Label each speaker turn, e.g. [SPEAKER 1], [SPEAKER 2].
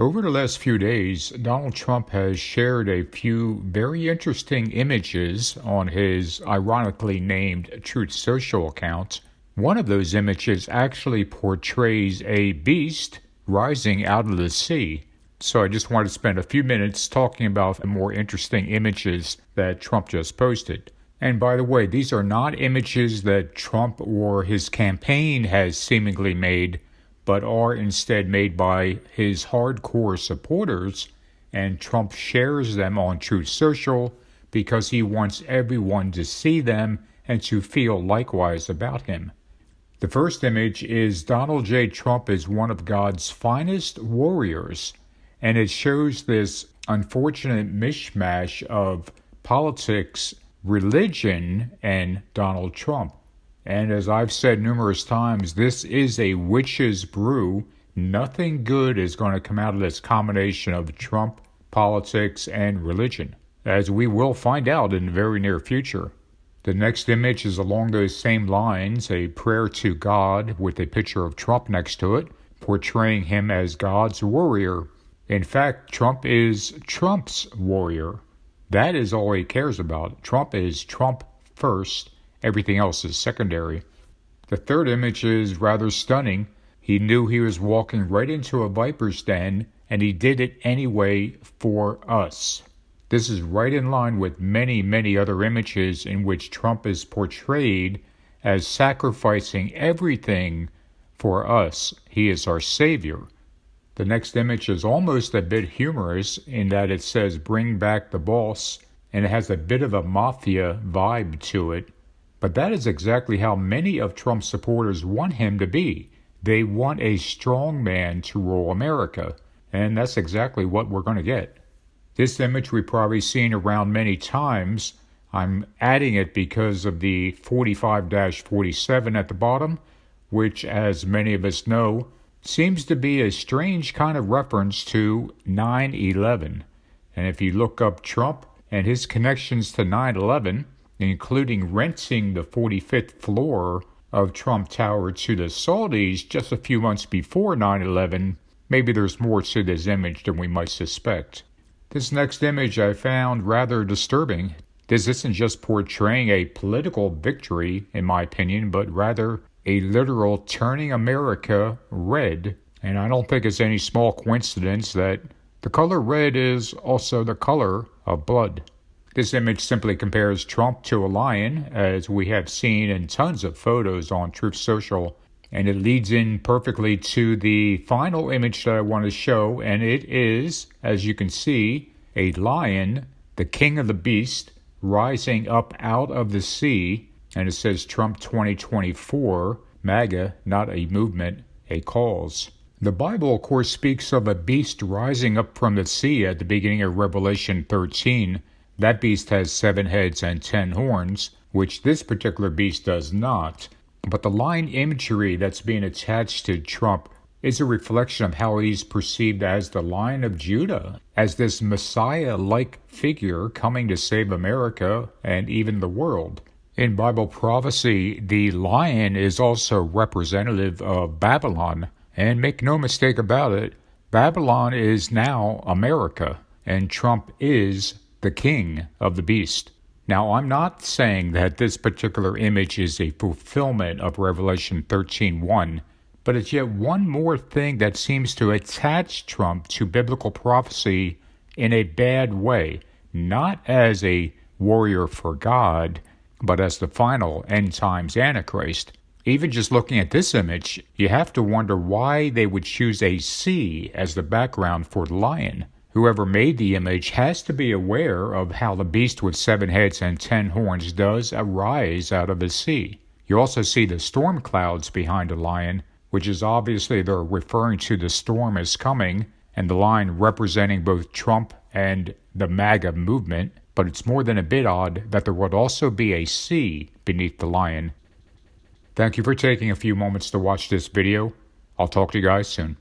[SPEAKER 1] Over the last few days, Donald Trump has shared a few very interesting images on his ironically named Truth Social account. One of those images actually portrays a beast rising out of the sea. So I just wanted to spend a few minutes talking about the more interesting images that Trump just posted. And by the way, these are not images that Trump or his campaign has seemingly made, but are instead made by his hardcore supporters, and Trump shares them on Truth Social because he wants everyone to see them and to feel likewise about him. The first image is Donald J. Trump is one of God's finest warriors, and it shows this unfortunate mishmash of politics, religion, and Donald Trump. And as I've said numerous times, this is a witch's brew. Nothing good is going to come out of this combination of Trump, politics, and religion, as we will find out in the very near future. The next image is along those same lines, a prayer to God with a picture of Trump next to it, portraying him as God's warrior. In fact, Trump is Trump's warrior. That is all he cares about. Trump is Trump first. Everything else is secondary. The third image is rather stunning. He knew he was walking right into a viper's den, and he did it anyway for us. This is right in line with many, many other images in which Trump is portrayed as sacrificing everything for us. He is our savior. The next image is almost a bit humorous in that it says, "Bring back the boss," and it has a bit of a mafia vibe to it. But that is exactly how many of Trump's supporters want him to be. They want a strong man to rule America, and that's exactly what we're going to get. This image we've probably seen around many times. I'm adding it because of the 45-47 at the bottom, which, as many of us know, seems to be a strange kind of reference to 9/11. And if you look up Trump and his connections to 9/11, including renting the 45th floor of Trump Tower to the Saudis just a few months before 9/11, maybe there's more to this image than we might suspect. This next image I found rather disturbing. This isn't just portraying a political victory, in my opinion, but rather a literal turning America red. And I don't think it's any small coincidence that the color red is also the color of blood. This image simply compares Trump to a lion, as we have seen in tons of photos on Truth Social, and it leads in perfectly to the final image that I want to show, and it is, as you can see, a lion, the king of the beast, rising up out of the sea, and it says Trump 2024, MAGA, not a movement, a cause. The Bible, of course, speaks of a beast rising up from the sea at the beginning of Revelation 13. That beast has 7 heads and 10 horns, which this particular beast does not. But the lion imagery that's being attached to Trump is a reflection of how he's perceived as the Lion of Judah, as this Messiah-like figure coming to save America and even the world. In Bible prophecy, the lion is also representative of Babylon. And make no mistake about it, Babylon is now America, and Trump is the king of the beast. Now, I'm not saying that this particular image is a fulfillment of Revelation 13:1, but it's yet one more thing that seems to attach Trump to biblical prophecy in a bad way, not as a warrior for God, but as the final end times antichrist. Even just looking at this image, you have to wonder why they would choose a sea as the background for the lion. Whoever made the image has to be aware of how the beast with 7 heads and 10 horns does arise out of the sea. You also see the storm clouds behind the lion, which is obviously they're referring to the storm is coming, and the lion representing both Trump and the MAGA movement. But it's more than a bit odd that there would also be a sea beneath the lion. Thank you for taking a few moments to watch this video. I'll talk to you guys soon.